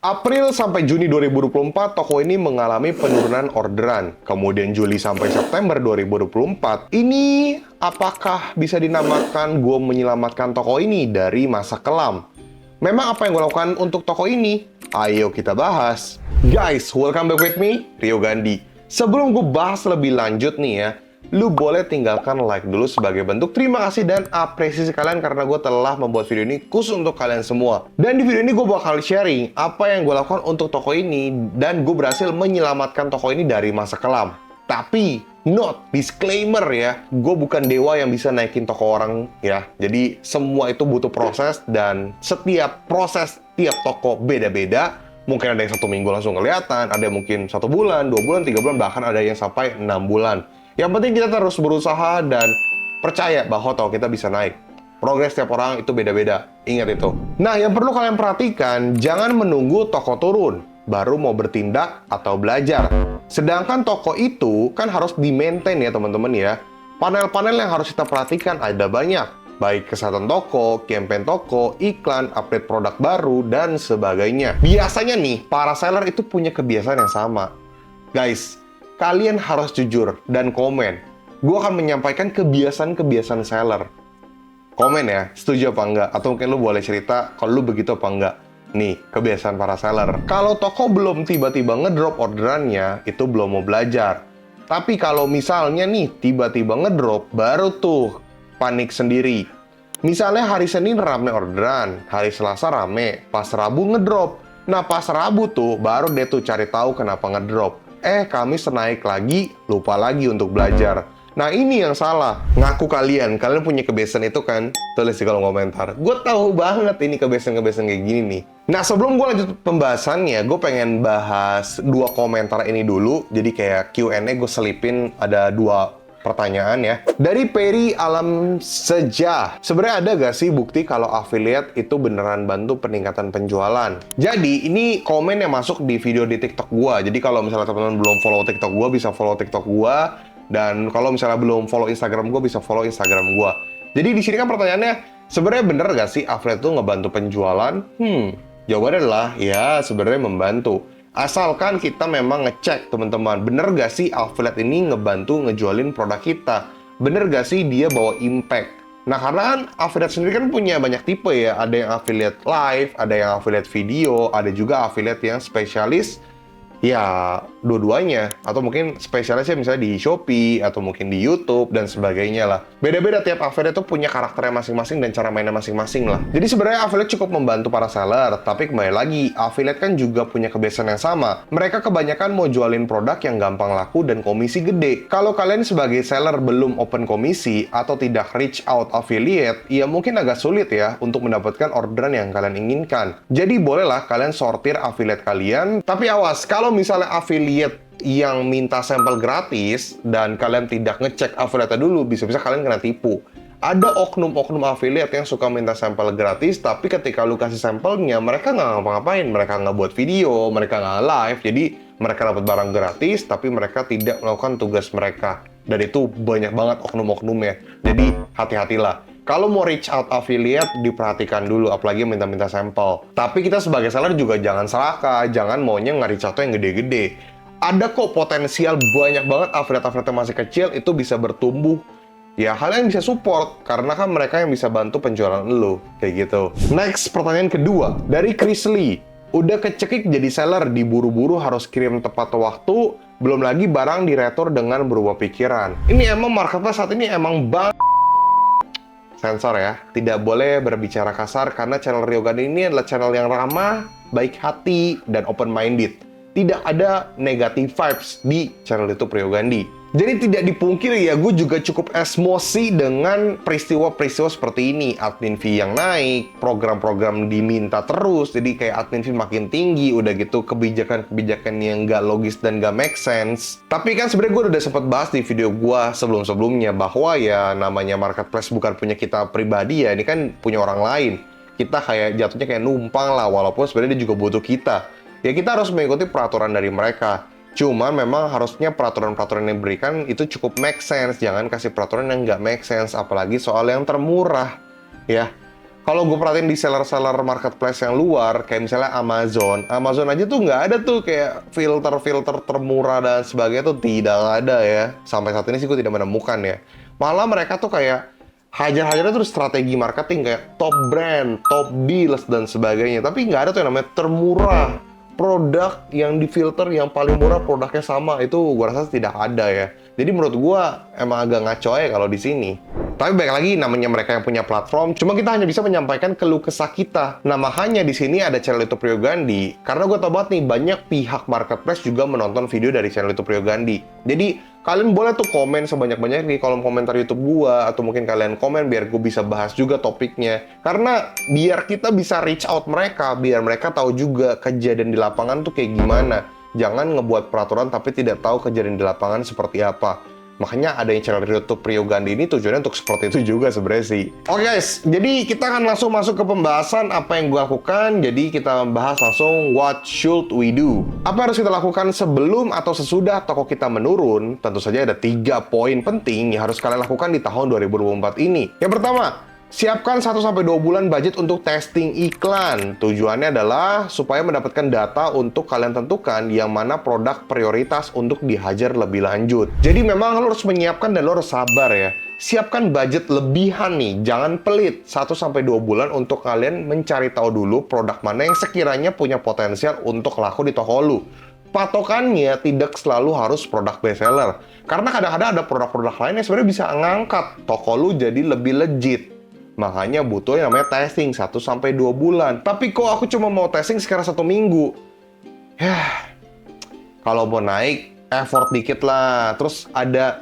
April sampai Juni 2024, toko ini mengalami penurunan orderan. Kemudian Juli sampai September 2024, ini apakah bisa dinamakan gue menyelamatkan toko ini dari masa kelam? Memang apa yang gue lakukan untuk toko ini? Ayo kita bahas. Guys, welcome back with me, Rio Gandhi. Sebelum gue bahas lebih lanjut nih ya, lu boleh tinggalkan like dulu sebagai bentuk terima kasih dan apresiasi kalian karena gue telah membuat video ini khusus untuk kalian semua. Dan di video ini gue bakal sharing apa yang gue lakukan untuk toko ini dan gue berhasil menyelamatkan toko ini dari masa kelam. Tapi, disclaimer ya, gue bukan dewa yang bisa naikin toko orang ya. Jadi semua itu butuh proses dan setiap proses tiap toko beda-beda. Mungkin ada yang 1 minggu langsung kelihatan, ada yang mungkin 1 bulan, 2 bulan, 3 bulan, bahkan ada yang sampai 6 bulan. Yang penting kita terus berusaha dan percaya bahwa toko kita bisa naik. Progres tiap orang itu beda-beda, ingat itu. Nah, yang perlu kalian perhatikan, jangan menunggu toko turun, baru mau bertindak atau belajar. Sedangkan toko itu kan harus di-maintain ya teman-teman ya. Panel-panel yang harus kita perhatikan ada banyak. Baik kesehatan toko, campaign toko, iklan, update produk baru, dan sebagainya. Biasanya nih, para seller itu punya kebiasaan yang sama. Guys, kalian harus jujur dan komen. Gue akan menyampaikan kebiasaan-kebiasaan seller. Komen ya, setuju apa enggak? Atau mungkin lu boleh cerita kalau lu begitu apa enggak. Nih, kebiasaan para seller. Kalau toko belum tiba-tiba ngedrop orderannya, itu belum mau belajar. Tapi kalau misalnya nih, tiba-tiba ngedrop, baru tuh panik sendiri. Misalnya hari Senin rame orderan, hari Selasa rame, pas Rabu ngedrop. Nah, pas Rabu tuh, baru deh tuh cari tahu kenapa ngedrop. Kamis naik lagi, lupa lagi untuk belajar. Nah, ini yang salah. Ngaku kalian punya kebiasaan itu kan? Tulis di kolom komentar. Gue tahu banget ini kebiasaan-kebiasaan kayak gini nih. Nah, sebelum gue lanjut pembahasannya, gue pengen bahas 2 komentar ini dulu. Jadi kayak Q&A gue selipin ada 2 pertanyaan ya. Dari Peri Alam Seja. Sebenarnya ada gak sih bukti kalau affiliate itu beneran bantu peningkatan penjualan? Jadi, ini komen yang masuk di video di TikTok gua. Jadi, kalau misalnya teman-teman belum follow TikTok gua, bisa follow TikTok gua. Dan kalau misalnya belum follow Instagram gua, bisa follow Instagram gua. Jadi, di sini kan pertanyaannya, sebenarnya bener gak sih affiliate itu ngebantu penjualan? Jawabannya adalah, ya sebenarnya membantu. Asalkan kita memang ngecek, teman-teman, bener gak sih affiliate ini ngebantu ngejualin produk kita? Bener gak sih dia bawa impact? Nah, karena kan affiliate sendiri kan punya banyak tipe ya. Ada yang affiliate live, ada yang affiliate video, ada juga affiliate yang spesialis ya dua-duanya, atau mungkin spesialisnya misalnya di Shopee atau mungkin di YouTube dan sebagainya lah. Beda-beda tiap affiliate itu punya karakternya masing-masing dan cara mainnya masing-masing lah. Jadi sebenarnya affiliate cukup membantu para seller, tapi kembali lagi affiliate kan juga punya kebiasaan yang sama. Mereka kebanyakan mau jualin produk yang gampang laku dan komisi gede. Kalau kalian sebagai seller belum open komisi atau tidak reach out affiliate, ya mungkin agak sulit ya untuk mendapatkan orderan yang kalian inginkan. Jadi bolehlah kalian sortir affiliate kalian, tapi awas kalau misalnya affiliate yang minta sampel gratis dan kalian tidak ngecek affiliate dulu, bisa-bisa kalian kena tipu. Ada oknum-oknum affiliate yang suka minta sampel gratis, tapi ketika lu kasih sampelnya, mereka nggak ngapa-ngapain. Mereka nggak buat video, mereka nggak live, jadi mereka dapat barang gratis, tapi mereka tidak melakukan tugas mereka. Dan itu banyak banget oknum-oknumnya. Jadi hati-hatilah. Kalau mau reach out affiliate, diperhatikan dulu, apalagi minta-minta sampel. Tapi kita sebagai seller juga jangan serakah, jangan maunya nge-reach out yang gede-gede. Ada kok potensial banyak banget affiliate-affiliate yang masih kecil, itu bisa bertumbuh. Ya, kalian bisa support, karena kan mereka yang bisa bantu penjualan lo, kayak gitu. Next, pertanyaan kedua, dari Chris Lee. Udah kecekik jadi seller, diburu-buru harus kirim tepat waktu, belum lagi barang diretur dengan berubah pikiran. Ini emang marketplace saat ini emang sensor ya, tidak boleh berbicara kasar karena channel Rio Gandhi ini adalah channel yang ramah, baik hati, dan open-minded. Tidak ada negative vibes di channel YouTube Rio Gandhi. Jadi tidak dipungkiri ya, gue juga cukup emosi dengan peristiwa-peristiwa seperti ini. Admin fee yang naik, program-program diminta terus, jadi kayak admin fee makin tinggi, udah gitu kebijakan-kebijakan yang nggak logis dan nggak make sense. Tapi kan sebenarnya gue udah sempat bahas di video gue sebelum-sebelumnya, bahwa ya namanya marketplace bukan punya kita pribadi ya, ini kan punya orang lain. Kita kayak jatuhnya kayak numpang lah, walaupun sebenarnya dia juga butuh kita. Ya kita harus mengikuti peraturan dari mereka. Cuma memang harusnya peraturan-peraturan yang diberikan itu cukup make sense. Jangan kasih peraturan yang nggak make sense, apalagi soal yang termurah. Ya, Kalau gue perhatiin di seller-seller marketplace yang luar, kayak misalnya Amazon, Amazon aja tuh nggak ada tuh kayak filter-filter termurah dan sebagainya tuh tidak ada ya. Sampai saat ini sih gue tidak menemukan ya. Malah mereka tuh kayak hajar-hajarnya tuh strategi marketing kayak top brand, top deals dan sebagainya. Tapi nggak ada tuh yang namanya termurah. Produk yang difilter yang paling murah produknya sama, itu gue rasa tidak ada ya. Jadi menurut gue emang agak ngaco ya kalau di sini. Tapi baik lagi, namanya mereka yang punya platform, cuma kita hanya bisa menyampaikan keluh kesah kita. Nah, makanya di sini ada channel YouTube Rio Gandhi, karena gue tau banget nih, banyak pihak marketplace juga menonton video dari channel YouTube Rio Gandhi. Jadi, kalian boleh tuh komen sebanyak-banyak di kolom komentar YouTube gue, atau mungkin kalian komen biar gue bisa bahas juga topiknya. Karena biar kita bisa reach out mereka, biar mereka tahu juga kejadian di lapangan tuh kayak gimana. Jangan ngebuat peraturan tapi tidak tahu kejadian di lapangan seperti apa. Makanya ada yang channel YouTube Rio Gandhi ini tujuannya untuk seperti itu juga sebenarnya sih. Oke guys, jadi kita akan langsung masuk ke pembahasan apa yang gue lakukan. Jadi kita bahas langsung what should we do. Apa yang harus kita lakukan sebelum atau sesudah toko kita menurun? Tentu saja ada 3 poin penting yang harus kalian lakukan di tahun 2024 ini. Yang pertama, siapkan 1-2 bulan budget untuk testing iklan. Tujuannya adalah supaya mendapatkan data untuk kalian tentukan yang mana produk prioritas untuk dihajar lebih lanjut. Jadi memang lo harus menyiapkan dan lo harus sabar ya. Siapkan budget lebihan nih, jangan pelit. 1-2 bulan untuk kalian mencari tahu dulu produk mana yang sekiranya punya potensial untuk laku di toko lu. Patokannya tidak selalu harus produk bestseller. Karena kadang-kadang ada produk-produk lain yang sebenarnya bisa ngangkat toko lu jadi lebih legit. Makanya butuh yang namanya testing 1-2 bulan. Tapi kok aku cuma mau testing sekarang 1 minggu? Yah, kalau mau naik, effort dikit lah. Terus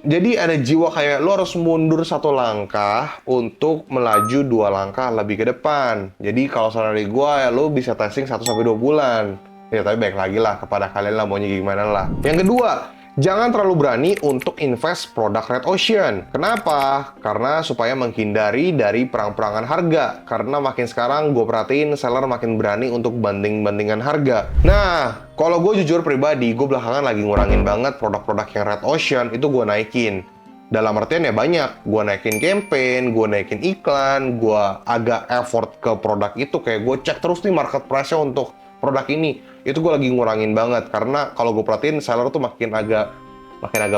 jadi ada jiwa kayak lo harus mundur 1 langkah untuk melaju 2 langkah lebih ke depan. Jadi kalau saran dari gue, ya lo bisa testing 1-2 bulan. Ya tapi baik lagi lah kepada kalian lah maunya gimana lah. Yang kedua, jangan terlalu berani untuk invest produk red ocean. Kenapa? Karena supaya menghindari dari perang-perangan harga. Karena makin sekarang gue perhatiin seller makin berani untuk banding-bandingan harga. Nah, kalau gue jujur pribadi, gue belakangan lagi ngurangin banget produk-produk yang red ocean, itu gue naikin. Dalam artian ya banyak, gue naikin campaign, gue naikin iklan, gue agak effort ke produk itu. Kayak gue cek terus nih market price-nya untuk produk ini. Itu gue lagi ngurangin banget karena kalau gue perhatiin seller tuh makin agak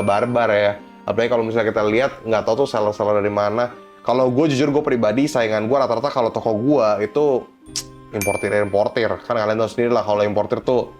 barbar ya. Apalagi kalau misalnya kita lihat nggak tahu tuh seller-seller dari mana. Kalau gue jujur gue pribadi saingan gue rata-rata kalau toko gue itu importir kan kalian tahu sendiri lah kalau importir tuh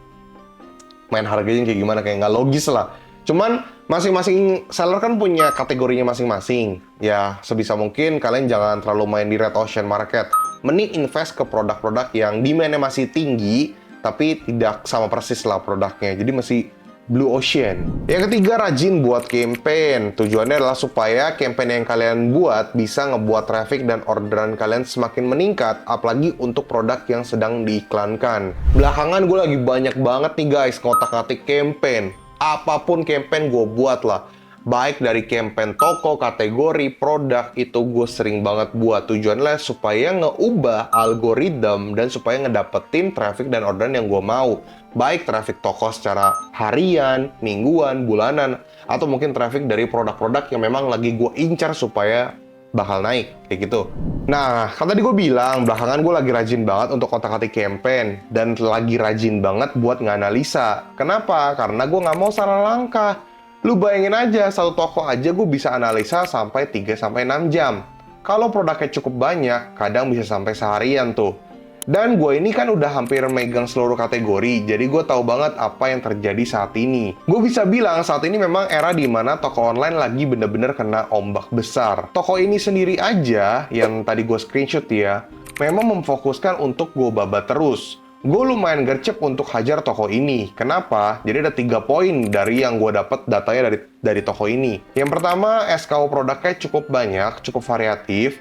main harganya kayak gimana, kayak nggak logis lah. Cuman masing-masing seller kan punya kategorinya masing-masing. Ya sebisa mungkin kalian jangan terlalu main di red ocean market. Mending invest ke produk-produk yang demand-nya masih tinggi tapi tidak sama persis lah produknya. Jadi masih blue ocean. Yang ketiga, rajin buat campaign. Tujuannya adalah supaya campaign yang kalian buat bisa ngebuat traffic dan orderan kalian semakin meningkat, apalagi untuk produk yang sedang diiklankan. Belakangan gue lagi banyak banget nih guys ngotak-ngatik campaign. Apapun campaign gue buat lah. Baik dari campaign toko, kategori, produk, itu gue sering banget buat. Tujuannya supaya ngeubah algoritma dan supaya ngedapetin traffic dan orderan yang gue mau. Baik traffic toko secara harian, mingguan, bulanan, atau mungkin traffic dari produk-produk yang memang lagi gue incar supaya bakal naik, kayak gitu. Nah, kan tadi gue bilang, belakangan gue lagi rajin banget untuk otak-atik campaign. Dan lagi rajin banget buat nganalisa. Kenapa? Karena gue nggak mau salah langkah. Lu bayangin aja, satu toko aja gue bisa analisa sampai 3-6 jam. Kalau produknya cukup banyak, kadang bisa sampai seharian tuh. Dan gue ini kan udah hampir megang seluruh kategori, jadi gue tahu banget apa yang terjadi saat ini. Gue bisa bilang saat ini memang era di mana toko online lagi bener-bener kena ombak besar. Toko ini sendiri aja, yang tadi gue screenshot ya, memang memfokuskan untuk gue babat terus. Gue lumayan gercep untuk hajar toko ini. Kenapa? Jadi ada 3 poin dari yang gue dapat datanya dari toko ini. Yang pertama, SKU produknya cukup banyak, cukup variatif,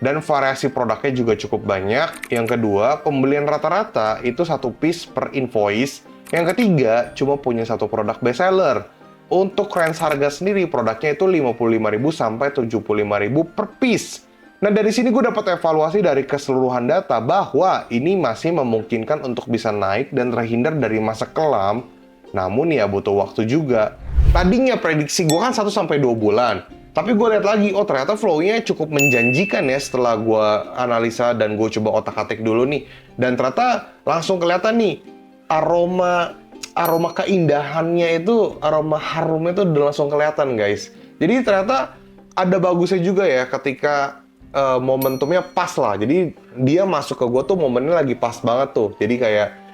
dan variasi produknya juga cukup banyak. Yang kedua, pembelian rata-rata itu 1 piece per invoice. Yang ketiga, cuma punya 1 produk bestseller. Untuk range harga sendiri, produknya itu 55.000 sampai 75.000 per piece. Nah, dari sini gue dapat evaluasi dari keseluruhan data bahwa ini masih memungkinkan untuk bisa naik dan terhindar dari masa kelam, namun ya butuh waktu juga. Tadinya prediksi gue kan 1-2 bulan, Tapi gue lihat lagi, oh ternyata flow-nya cukup menjanjikan ya setelah gue analisa dan gue coba otak-atik dulu nih. Dan ternyata langsung kelihatan nih, aroma keindahannya itu, aroma harumnya itu udah langsung kelihatan guys. Jadi ternyata ada bagusnya juga ya ketika momentumnya pas lah. Jadi dia masuk ke gue tuh momennya lagi pas banget tuh. Jadi kayak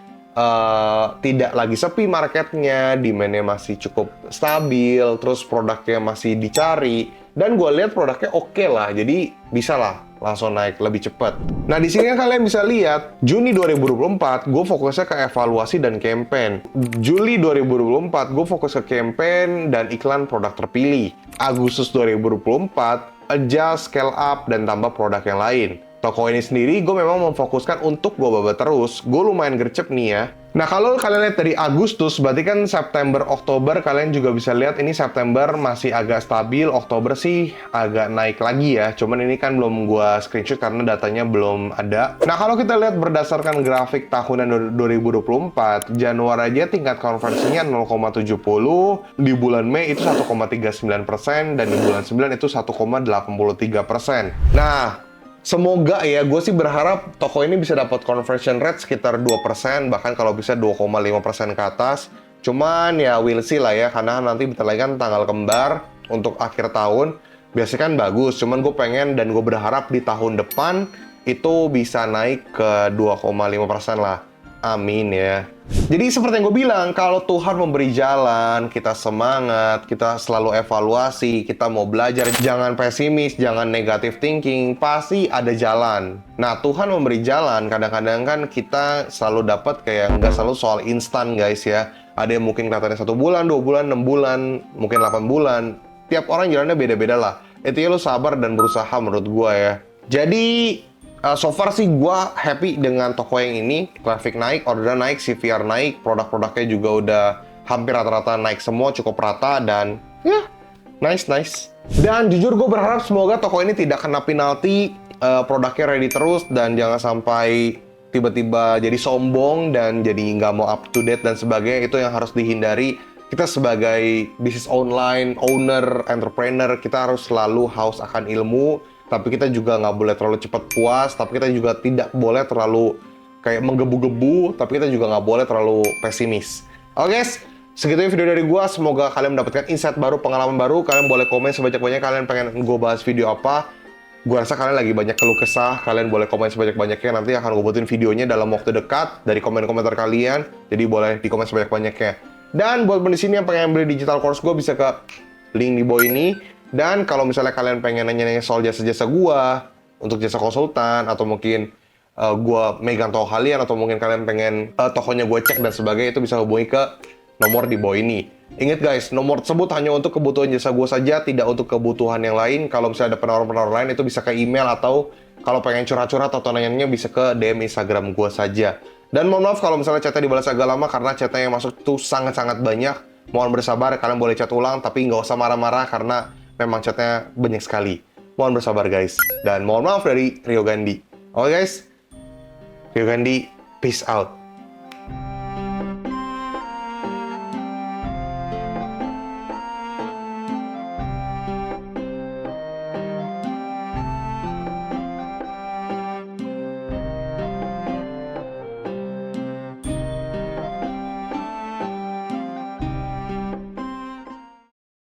tidak lagi sepi marketnya, demand-nya masih cukup stabil, terus produknya masih dicari, dan gue lihat produknya oke lah, jadi bisa lah langsung naik lebih cepat. Nah di sini kalian bisa lihat Juni 2024 gue fokusnya ke evaluasi dan campaign. Juli 2024 gue fokus ke campaign dan iklan produk terpilih. Agustus 2024 adjust, scale up, dan tambah produk yang lain. Toko ini sendiri gue memang memfokuskan untuk gue babat terus. Gue lumayan gercep nih ya. Nah kalau kalian lihat dari Agustus, berarti kan September, Oktober, kalian juga bisa lihat ini September masih agak stabil, Oktober sih agak naik lagi ya. Cuman ini kan belum gue screenshot karena datanya belum ada. Nah kalau kita lihat berdasarkan grafik tahunan 2024, Januari aja tingkat konversinya 0,70, di bulan Mei itu 1,39%, dan di bulan 9 itu 1,83%. Nah, semoga ya, gue sih berharap toko ini bisa dapat conversion rate sekitar 2%, bahkan kalau bisa 2,5% ke atas. Cuman ya we'll see lah ya, karena nanti bentar lagi kan tanggal kembar untuk akhir tahun. Biasanya kan bagus, cuman gue pengen dan gue berharap di tahun depan itu bisa naik ke 2,5% lah. Amin ya. Jadi seperti yang gue bilang, kalau Tuhan memberi jalan, kita semangat, kita selalu evaluasi, kita mau belajar, jangan pesimis, jangan negative thinking, pasti ada jalan. Nah, Tuhan memberi jalan, kadang-kadang kan kita selalu dapat kayak nggak selalu soal instan guys ya. Ada yang mungkin kelihatannya 1 bulan, 2 bulan, 6 bulan, mungkin 8 bulan. Tiap orang jalannya beda-beda lah. Intinya lu sabar dan berusaha menurut gue ya. Jadi so far sih gue happy dengan toko yang ini. Traffic naik, orderan naik, CVR naik, produk-produknya juga udah hampir rata-rata naik semua, cukup rata, dan ya, nice. Dan jujur gue berharap semoga toko ini tidak kena penalti, produknya ready terus, dan jangan sampai tiba-tiba jadi sombong dan jadi nggak mau up to date dan sebagainya. Itu yang harus dihindari. Kita sebagai bisnis online, owner, entrepreneur, kita harus selalu haus akan ilmu. Tapi kita juga nggak boleh terlalu cepat puas, tapi kita juga tidak boleh terlalu kayak menggebu-gebu, tapi kita juga nggak boleh terlalu pesimis. Oke guys, segitunya video dari gua. Semoga kalian mendapatkan insight baru, pengalaman baru. Kalian boleh komen sebanyak-banyaknya kalian pengen gue bahas video apa. Gua rasa kalian lagi banyak keluh kesah, kalian boleh komen sebanyak-banyaknya. Nanti akan gue buatin videonya dalam waktu dekat dari komen-komentar kalian. Jadi boleh di komen sebanyak-banyaknya. Dan buat di sini yang pengen beli digital course gue, bisa ke link di bawah ini. Dan kalau misalnya kalian pengen nanya-nanya soal jasa-jasa gua untuk jasa konsultan, atau mungkin gua megang toko kalian, atau mungkin kalian pengen tokonya gue cek dan sebagainya, itu bisa hubungi ke nomor di bawah ini. Ingat guys, nomor tersebut hanya untuk kebutuhan jasa gua saja, tidak untuk kebutuhan yang lain. Kalau misalnya ada penawar-penawar lain, itu bisa ke email, atau kalau pengen curhat-curhat atau nanya-nanya bisa ke DM Instagram gua saja. Dan mohon maaf kalau misalnya chatnya dibalas agak lama, karena chatnya yang masuk itu sangat-sangat banyak. Mohon bersabar, kalian boleh chat ulang, tapi nggak usah marah-marah karena memang chatnya banyak sekali. Mohon bersabar guys. Dan mohon maaf dari Rio Gandhi. Oke guys, Rio Gandhi, peace out.